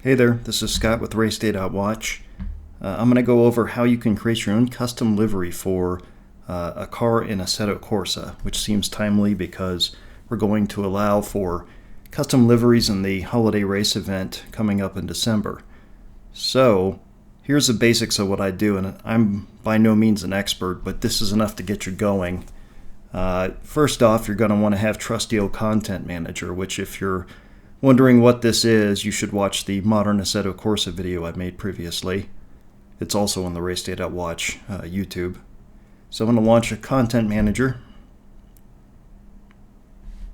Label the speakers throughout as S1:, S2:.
S1: Hey there, this is Scott with RaceDay.watch. I'm going to go over how you can create your own custom livery for a car in Assetto Corsa, which seems timely because we're going to allow for custom liveries in the holiday race event coming up in December. So here's the basics of what I do, and I'm by no means an expert, but this is enough to get you going. First off, you're going to want to have trusty old Content Manager, which if you're wondering what this is, you should watch the Modern Assetto Corsa video I made previously. It's also on the RaceDay.watch YouTube. So I'm going to launch a Content Manager.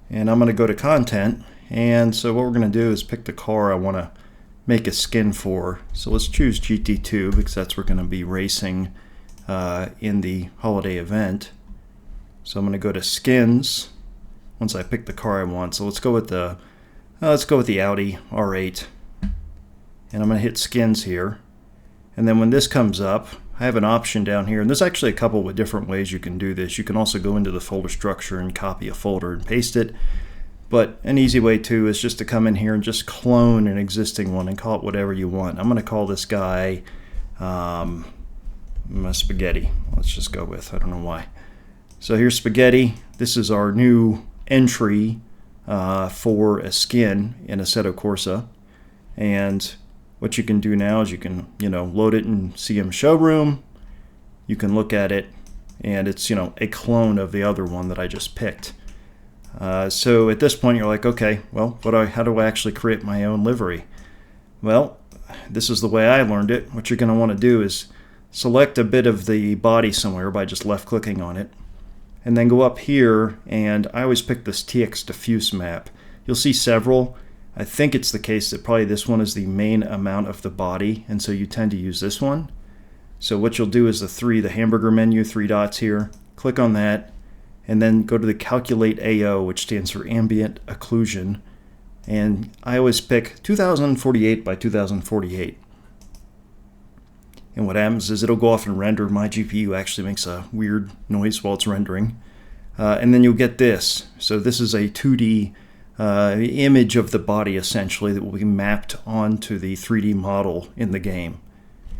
S1: And I'm going to go to Content. And so what we're going to do is pick the car I want to make a skin for. So let's choose GT2 because that's where we're going to be racing in the holiday event. So I'm going to go to Skins once I pick the car I want. So let's go with the Audi R8. And I'm going to hit Skins here. And then when this comes up, I have an option down here. And there's actually a couple of different ways you can do this. You can also go into the folder structure and copy a folder and paste it. But an easy way too is just to come in here and just clone an existing one and call it whatever you want. I'm going to call this guy Spaghetti. Let's just go with, I don't know why. So here's Spaghetti. This is our new entry for a skin in Assetto Corsa. And what you can do now is you can, load it in CM Showroom. You can look at it, and it's, a clone of the other one that I just picked. So at this point, you're like, okay, well, how do I actually create my own livery? Well, this is the way I learned it. What you're going to want to do is select a bit of the body somewhere by just left-clicking on it. And then go up here, and I always pick this TX diffuse map. You'll see several. I think it's the case that probably this one is the main amount of the body, and so you tend to use this one. So what you'll do is the hamburger menu, 3 dots here, click on that, and then go to the Calculate AO, which stands for Ambient Occlusion. And I always pick 2048 by 2048. And what happens is it'll go off and render. My GPU actually makes a weird noise while it's rendering. And then you'll get this. So this is a 2D image of the body, essentially, that will be mapped onto the 3D model in the game.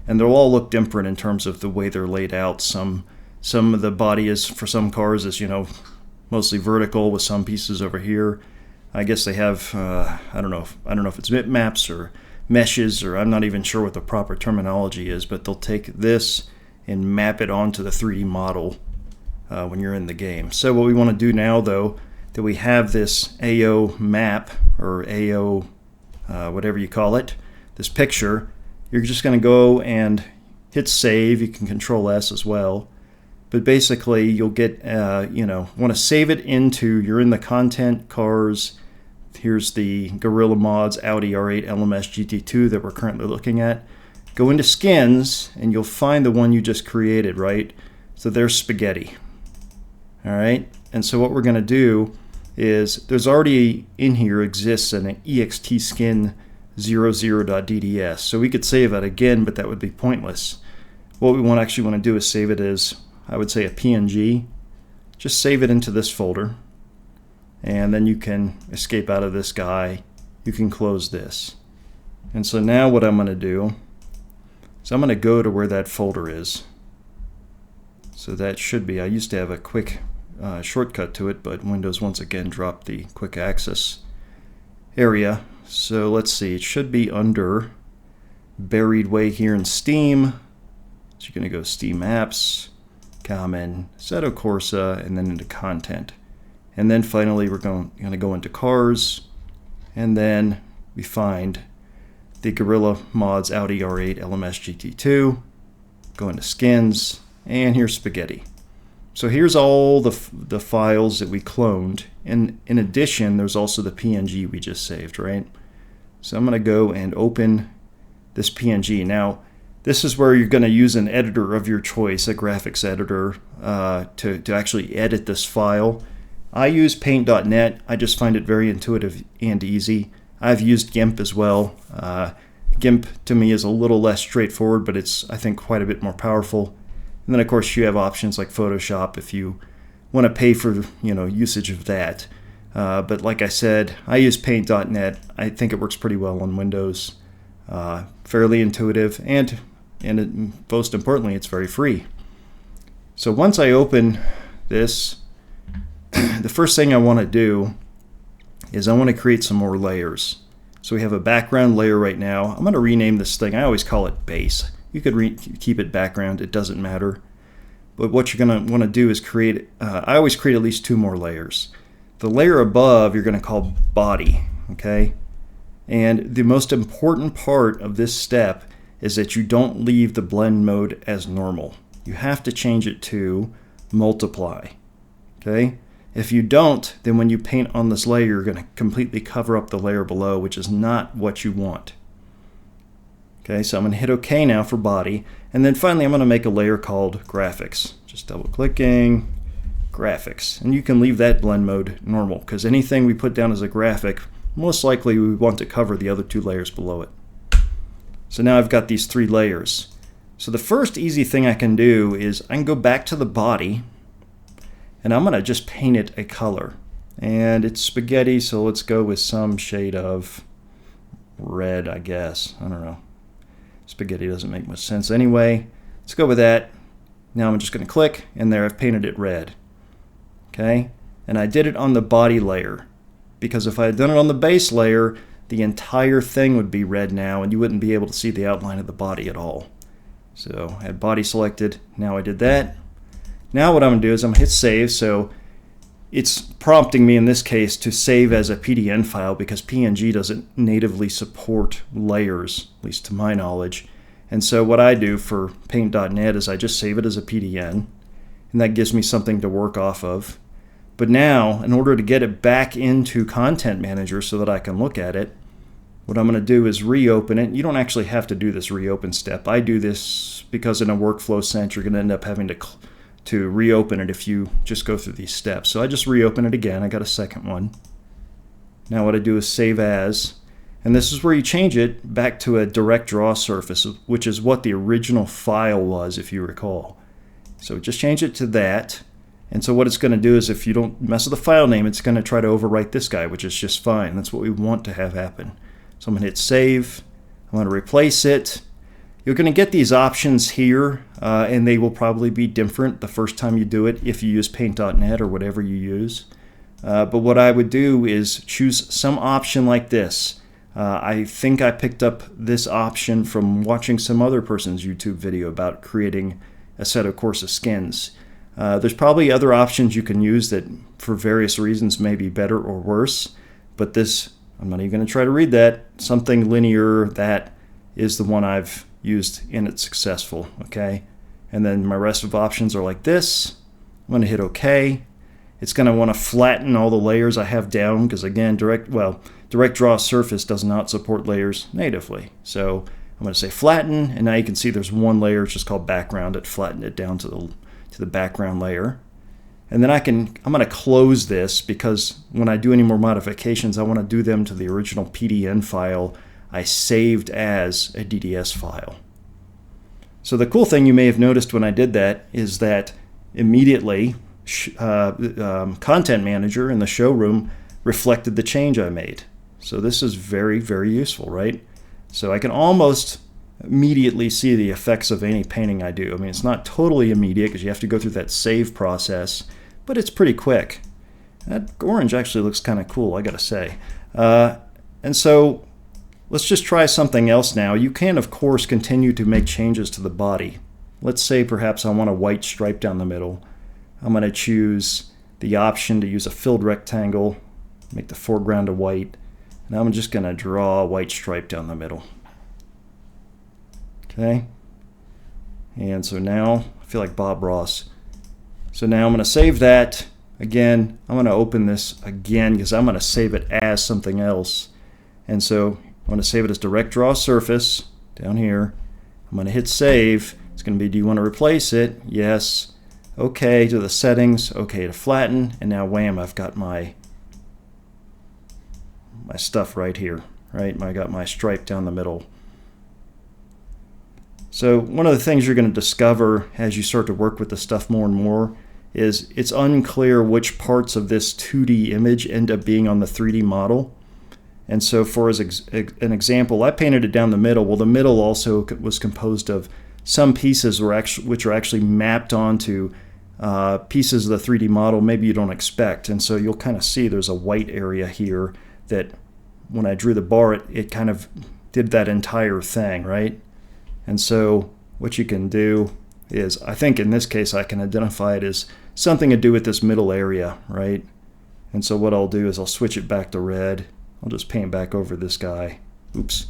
S1: And they'll all look different in terms of the way they're laid out. Some of the body is, for some cars, is, mostly vertical with some pieces over here. I guess they have, I don't know if it's bitmaps or meshes, or I'm not even sure what the proper terminology is, but they'll take this and map it onto the 3D model when you're in the game. So what we want to do now, though, that we have this AO map, or AO whatever you call it, this picture, you're just going to go and hit save. You can Control S as well. But basically you'll get, want to save it into, you're in the content cars. Here's the Gorilla Mods Audi R8 LMS GT2 that we're currently looking at. Go into Skins, and you'll find the one you just created, right? So there's Spaghetti. All right, and so what we're going to do is there's already in here exists an ext skin 00.dds. So we could save that again, but that would be pointless. What we actually want to do is save it as, I would say, a PNG. Just save it into this folder. And then you can escape out of this guy. You can close this. And so now what I'm going to do is I'm going to go to where that folder is. So that should be, I used to have a quick shortcut to it, but Windows once again dropped the quick access area. So let's see, it should be under buried way here in Steam. So you're going to go Steam Apps, Common, Assetto Corsa, and then into Content. And then finally we're going to go into Cars, and then we find the Gorilla Mods Audi R8 LMS GT2, go into Skins, and here's Spaghetti. So here's all the files that we cloned, and in addition there's also the PNG we just saved, right? So I'm going to go and open this PNG. Now this is where you're going to use an editor of your choice, a graphics editor, to actually edit this file. I use paint.net. I just find it very intuitive and easy. I've used GIMP as well. GIMP to me is a little less straightforward, but it's, I think, quite a bit more powerful. And then of course you have options like Photoshop if you want to pay for usage of that. But like I said, I use paint.net. I think it works pretty well on Windows. Fairly intuitive, and most importantly, it's very free. So once I open this, the first thing I want to do is I want to create some more layers. So we have a background layer right now. I'm going to rename this thing. I always call it base. You could keep it background. It doesn't matter. But what you're going to want to do is create, I always create at least 2 more layers. The layer above you're going to call body, okay? And the most important part of this step is that you don't leave the blend mode as normal. You have to change it to multiply, okay? If you don't, then when you paint on this layer, you're going to completely cover up the layer below, which is not what you want. Okay, so I'm going to hit OK now for body. And then finally, I'm going to make a layer called graphics. Just double clicking, graphics. And you can leave that blend mode normal, because anything we put down as a graphic, most likely we want to cover the other 2 layers below it. So now I've got these 3 layers. So the first easy thing I can do is I can go back to the body, and I'm going to just paint it a color. And it's spaghetti, so let's go with some shade of red, I guess. I don't know. Spaghetti doesn't make much sense anyway. Let's go with that. Now I'm just going to click, and there I've painted it red. Okay? And I did it on the body layer, because if I had done it on the base layer, the entire thing would be red now, and you wouldn't be able to see the outline of the body at all. So I had body selected. Now I did that. Now what I'm going to do is I'm going to hit save. So it's prompting me in this case to save as a PDN file, because PNG doesn't natively support layers, at least to my knowledge. And so what I do for paint.net is I just save it as a PDN, and that gives me something to work off of. But now, in order to get it back into Content Manager so that I can look at it, what I'm going to do is reopen it. You don't actually have to do this reopen step. I do this because in a workflow sense, you're going to end up having to reopen it if you just go through these steps. So I just reopen it again. I got a second one. Now what I do is save as, and this is where you change it back to a direct draw surface, which is what the original file was, if you recall. So just change it to that. And so what it's going to do is, if you don't mess with the file name, it's going to try to overwrite this guy, which is just fine. That's what we want to have happen. So I'm going to hit save. I'm going to replace it. You're going to get these options here, and they will probably be different the first time you do it if you use paint.net or whatever you use. But what I would do is choose some option like this. I think I picked up this option from watching some other person's YouTube video about creating Assetto Corsa skins. There's probably other options you can use that for various reasons may be better or worse, but this, I'm not even going to try to read that. Something linear, that is the one I've used and it's successful, okay? And then my rest of options are like this. I'm going to hit OK. It's going to want to flatten all the layers I have down, because again, direct draw surface does not support layers natively. So I'm going to say flatten, and now you can see there's one layer, it's just called background. It flattened it down to the background layer. And then I'm going to close this, because when I do any more modifications, I want to do them to the original PDN file I saved as a DDS file. So the cool thing you may have noticed when I did that is that immediately Content Manager in the showroom reflected the change I made. So this is very, very useful, right? So I can almost immediately see the effects of any painting I do. I mean, it's not totally immediate because you have to go through that save process, but it's pretty quick. That orange actually looks kind of cool, I gotta say. And so let's just try something else now. You can, of course, continue to make changes to the body. Let's say perhaps I want a white stripe down the middle. I'm going to choose the option to use a filled rectangle, make the foreground a white, and I'm just going to draw a white stripe down the middle. Okay, and so now I feel like Bob Ross. So now I'm going to save that. Again, I'm going to open this again because I'm going to save it as something else. And so I'm going to save it as direct draw surface down here. I'm going to hit save. It's going to be, do you want to replace it? Yes. Okay to the settings. Okay to flatten. And now wham, I've got my stuff right here. Right? I got my stripe down the middle. So one of the things you're going to discover as you start to work with the stuff more and more is it's unclear which parts of this 2D image end up being on the 3D model. And so for an example, I painted it down the middle. Well, the middle also was composed of some pieces which are actually mapped onto pieces of the 3D model maybe you don't expect. And so you'll kind of see there's a white area here that when I drew the bar, it kind of did that entire thing, right? And so what you can do is, I think in this case I can identify it as something to do with this middle area, right? And so what I'll do is I'll switch it back to red. I'll just paint back over this guy. Oops.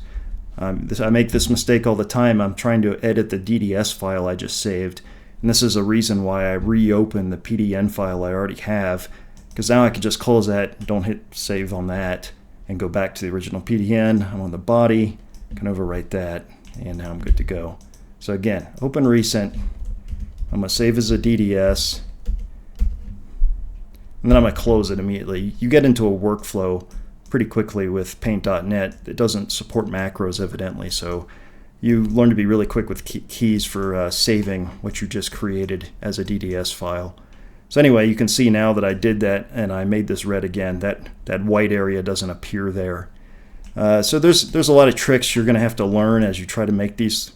S1: I make this mistake all the time. I'm trying to edit the DDS file I just saved. And this is a reason why I reopen the PDN file I already have, because now I can just close that, don't hit save on that, and go back to the original PDN. I'm on the body, I can overwrite that, and now I'm good to go. So again, open recent. I'm going to save as a DDS, and then I'm going to close it immediately. You get into a workflow pretty quickly with Paint.net. It doesn't support macros, evidently, so you learn to be really quick with keys for saving what you just created as a DDS file. So anyway, you can see now that I did that and I made this red again. That white area doesn't appear there. So there's a lot of tricks you're going to have to learn as you try to make these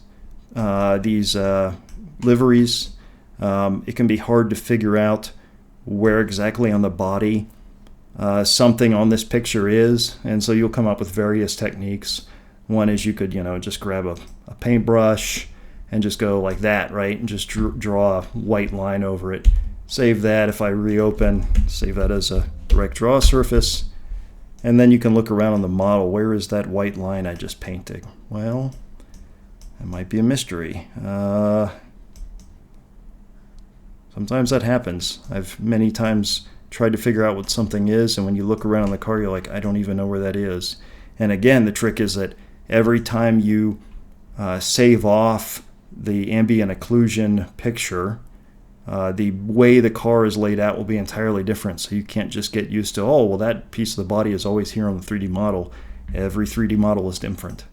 S1: liveries. It can be hard to figure out where exactly on the body something on this picture is, and so you'll come up with various techniques. One is you could, just grab a paintbrush and just go like that, right, and just draw a white line over it. Save that. If I reopen, save that as a direct draw surface, and then you can look around on the model. Where is that white line I just painted? Well, it might be a mystery. Sometimes that happens. I've many times tried to figure out what something is, and when you look around on the car, you're like, I don't even know where that is. And again, the trick is that every time you save off the ambient occlusion picture, the way the car is laid out will be entirely different. So you can't just get used to, oh, well, that piece of the body is always here on the 3D model. Every 3D model is different.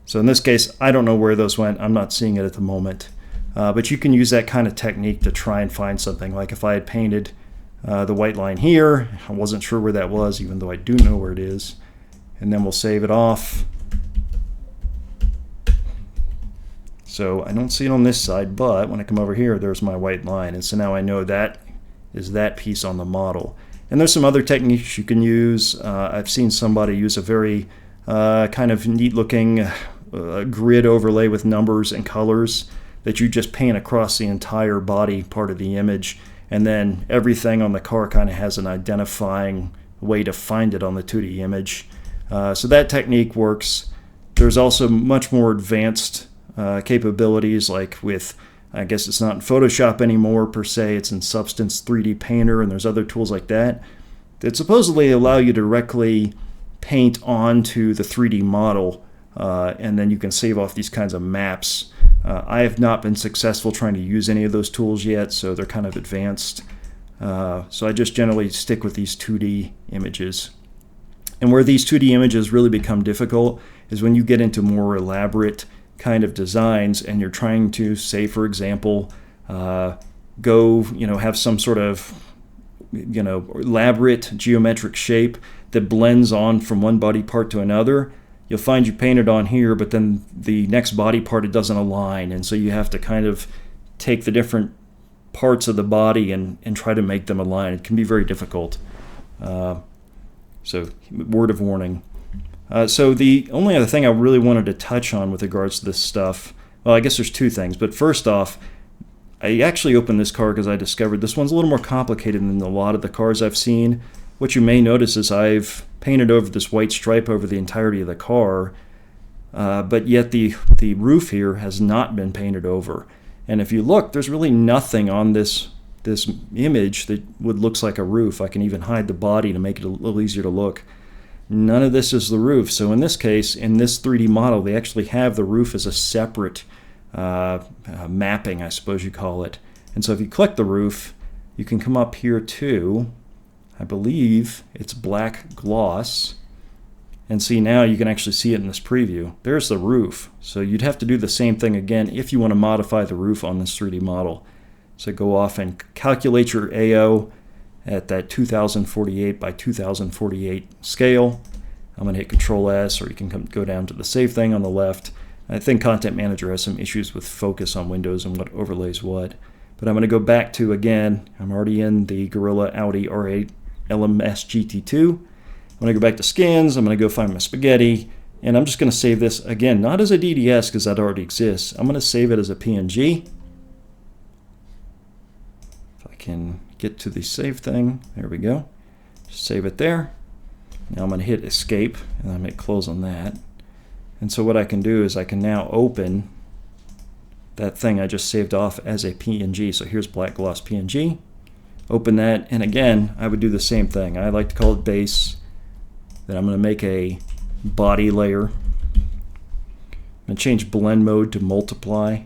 S1: So in this case, I don't know where those went. I'm not seeing it at the moment. But you can use that kind of technique to try and find something. Like if I had painted the white line here, I wasn't sure where that was, even though I do know where it is. And then we'll save it off. So I don't see it on this side, but when I come over here, there's my white line. And so now I know that is that piece on the model. And there's some other techniques you can use. I've seen somebody use a very kind of neat looking grid overlay with numbers and colors that you just paint across the entire body part of the image. And then everything on the car kind of has an identifying way to find it on the 2D image. So that technique works. There's also much more advanced capabilities, like with, I guess it's not in Photoshop anymore per se, it's in Substance 3D Painter, and there's other tools like that that supposedly allow you to directly paint onto the 3D model, and then you can save off these kinds of maps. I have not been successful trying to use any of those tools yet, so they're kind of advanced. So I just generally stick with these 2D images. And where these 2D images really become difficult is when you get into more elaborate kind of designs and you're trying to, say, for example, go, have some sort of, elaborate geometric shape that blends on from one body part to another. You'll find you painted on here, but then the next body part, it doesn't align. And so you have to kind of take the different parts of the body and try to make them align. It can be very difficult. So word of warning. So the only other thing I really wanted to touch on with regards to this stuff, well, I guess there's two things. But first off, I actually opened this car because I discovered this one's a little more complicated than a lot of the cars I've seen. What you may notice is I've painted over this white stripe over the entirety of the car, but yet the roof here has not been painted over. And if you look, there's really nothing on this image that looks like a roof. I can even hide the body to make it a little easier to look. None of this is the roof. So in this case, in this 3D model, they actually have the roof as a separate mapping, I suppose you call it. And so if you click the roof, you can come up here to, I believe it's black gloss, and see now you can actually see it in this preview. There's the roof. So you'd have to do the same thing again if you want to modify the roof on this 3D model. So go off and calculate your AO at that 2048 by 2048 scale. I'm going to hit Control S, or you can go down to the Save thing on the left. I think Content Manager has some issues with focus on Windows and what overlays what. But I'm going to go back to, again, I'm already in the Gorilla Audi R8 LMS GT2. I'm going to go back to Skins. I'm going to go find my spaghetti. And I'm just going to save this, again, not as a DDS because that already exists. I'm going to save it as a PNG. If I can get to the Save thing, there we go. Just save it there. Now I'm going to hit Escape, and I'm going to close on that. And so what I can do is I can now open that thing I just saved off as a PNG. So here's Black Gloss PNG. Open that, and again, I would do the same thing. I like to call it base. Then I'm going to make a body layer. I'm going to change blend mode to multiply.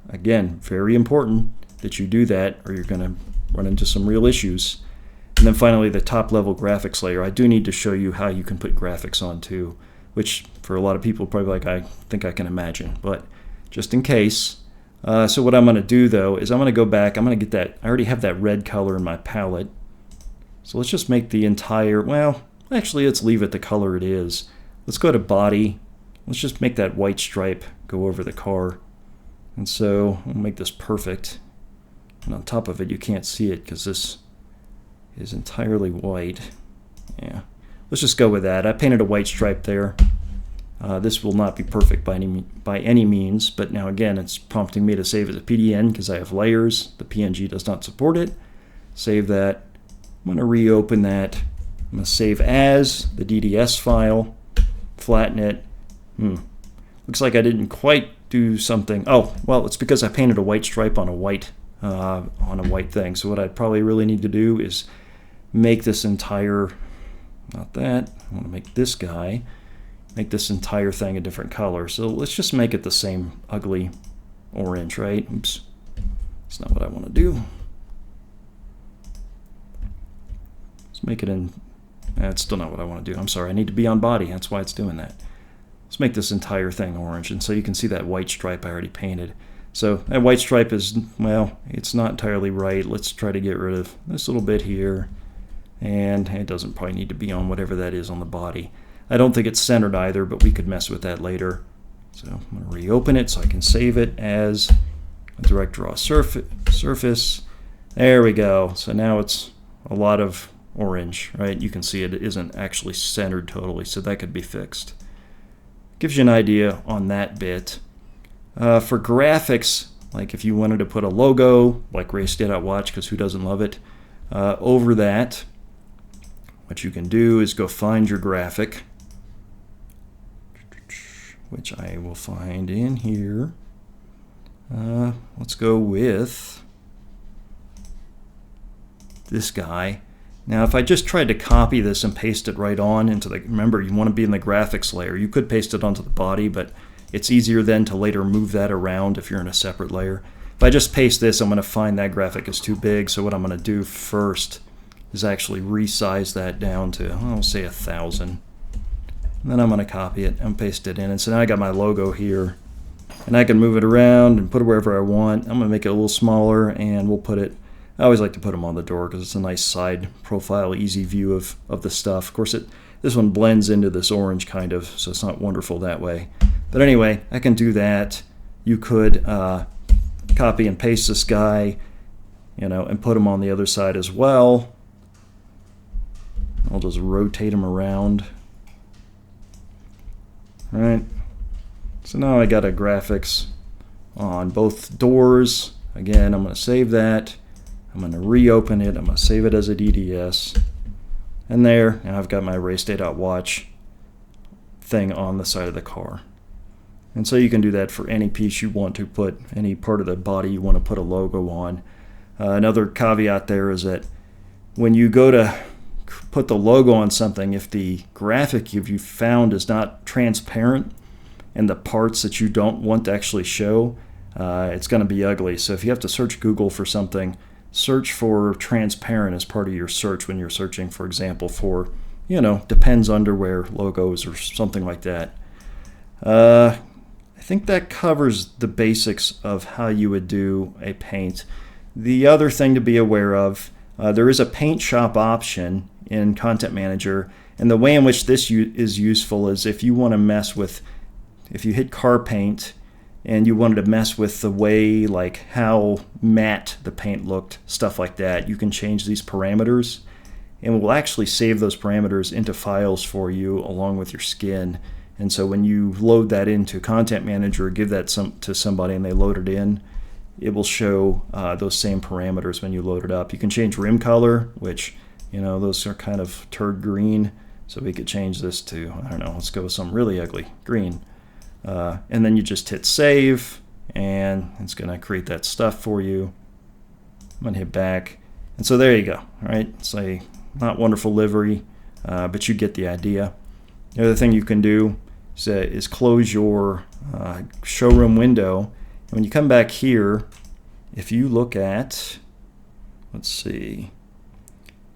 S1: Again, very important that you do that, or you're going to run into some real issues. And then finally, the top level graphics layer. I do need to show you how you can put graphics on too, which for a lot of people probably like I think I can imagine, but just in case. So what I'm going to do though is I'm going to go back. I'm going to get that. I already have that red color in my palette. So let's just make the entire, well, actually let's leave it the color it is. Let's go to body. Let's just make that white stripe go over the car. And so we'll make this perfect. And on top of it, you can't see it because this is entirely white. Yeah, let's just go with that. I painted a white stripe there. This will not be perfect by any means, but now again, it's prompting me to save as a PDN because I have layers. The PNG does not support it. Save that. I'm going to reopen that. I'm going to save as the DDS file, flatten it. Looks like I didn't quite do something. Oh, well, it's because I painted a white stripe on a white thing. So what I probably really need to do is make this entire, not that, I want to make this guy, make this entire thing a different color. So let's just make it the same ugly orange, right? Oops, that's not what I want to do. Let's make it in, that's still not what I want to do. I'm sorry, I need to be on body, that's why it's doing that. Let's make this entire thing orange, and so you can see that white stripe I already painted. So that white stripe is, well, it's not entirely right. Let's try to get rid of this little bit here. And it doesn't probably need to be on whatever that is on the body. I don't think it's centered either, but we could mess with that later. So I'm going to reopen it so I can save it as a direct draw surface. There we go. So now it's a lot of orange, right? You can see it isn't actually centered totally, so that could be fixed. Gives you an idea on that bit. For graphics, like if you wanted to put a logo, like race.watch, because who doesn't love it, over that, what you can do is go find your graphic, which I will find in here. Let's go with this guy. Now, if I just tried to copy this and paste it right on into the, remember, you want to be in the graphics layer. You could paste it onto the body, but it's easier then to later move that around if you're in a separate layer. If I just paste this, I'm going to find that graphic is too big. So what I'm going to do first is actually resize that down to, I'll say 1,000. And then I'm going to copy it and paste it in. And so now I got my logo here. And I can move it around and put it wherever I want. I'm going to make it a little smaller, and we'll put it, I always like to put them on the door because it's a nice side profile, easy view of the stuff. Of course, this one blends into this orange kind of, so it's not wonderful that way. But anyway, I can do that. You could copy and paste this guy, and put him on the other side as well. I'll just rotate him around. All right. So now I got a graphics on both doors. Again, I'm going to save that. I'm going to reopen it. I'm going to save it as a DDS. And there, now I've got my raceday.watch thing on the side of the car. And so you can do that for any piece you want to put, any part of the body you want to put a logo on. Another caveat there is that when you go to put the logo on something, if the graphic you found is not transparent and the parts that you don't want to actually show, it's going to be ugly. So if you have to search Google for something, search for transparent as part of your search when you're searching, for example, for, Depends underwear logos or something like that. I think that covers the basics of how you would do a paint. The other thing to be aware of, there is a paint shop option in Content Manager, And the way in which this is useful is if you want to mess with, if you hit car paint and you wanted to mess with the way, like how matte the paint looked, stuff like that, you can change these parameters, and we'll actually save those parameters into files for you along with your skin. And so when you load that into Content Manager, give that to somebody and they load it in, it will show those same parameters when you load it up. You can change rim color, which, you know, those are kind of turd green. So we could change this to, I don't know, let's go with some really ugly green. And then you just hit save, and it's going to create that stuff for you. I'm going to hit back. And so there you go. All right, it's a not wonderful livery, but you get the idea. The other thing you can do is close your showroom window. And when you come back here, if you look at, let's see,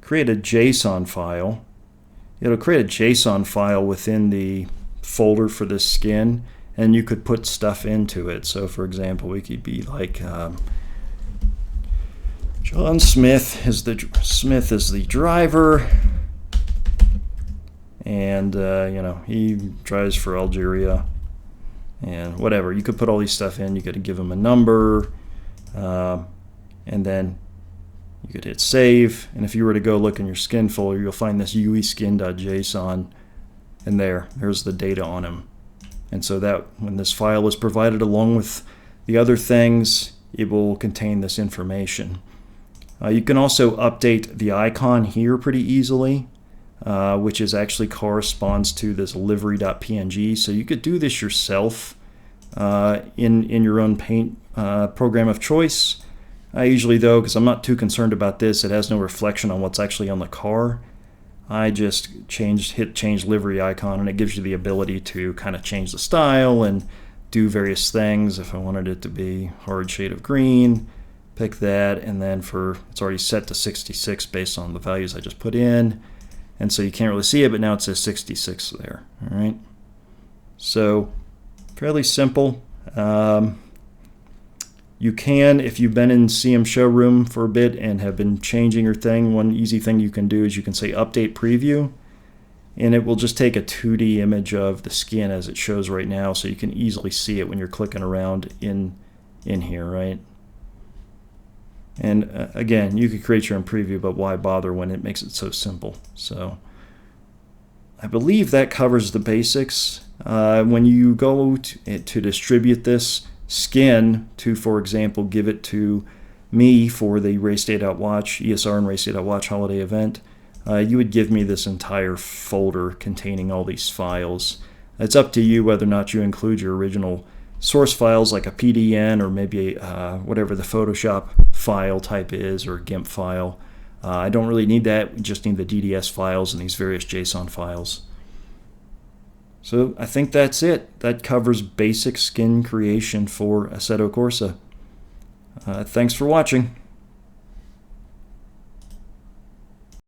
S1: create a JSON file. It'll create a JSON file within the folder for this skin, and you could put stuff into it. So for example, we could be like John Smith is the driver, and you know, he drives for Algeria, and whatever. You could put all these stuff in. You could give him a number, and then you could hit save, and if you were to go look in your skin folder, you'll find this ueskin.json, and there's the data on him. And so that when this file is provided along with the other things, it will contain this information. You can also update the icon here pretty easily, which is actually corresponds to this livery.png. So you could do this yourself in your own paint program of choice. I usually, though, because I'm not too concerned about this, it has no reflection on what's actually on the car. I just hit change livery icon, and it gives you the ability to kind of change the style and do various things. If I wanted it to be hard shade of green, pick that, and then it's already set to 66 based on the values I just put in. And so you can't really see it, but now it says 66 there. All right. So fairly simple. You can, if you've been in CM Showroom for a bit and have been changing your thing, one easy thing you can do is you can say update preview, and it will just take a 2D image of the skin as it shows right now, so you can easily see it when you're clicking around in here, right? And again, you could create your own preview, but why bother when it makes it so simple? So I believe that covers the basics. When you go to distribute this skin to, for example, give it to me for the Race Day Watch, ESR and Race Day Watch holiday event, you would give me this entire folder containing all these files. It's up to you whether or not you include your original source files like a PDN or maybe whatever the Photoshop file type is, or a GIMP file. I don't really need that. We just need the DDS files and these various JSON files. So I think that's it. That covers basic skin creation for Assetto Corsa. Thanks for watching.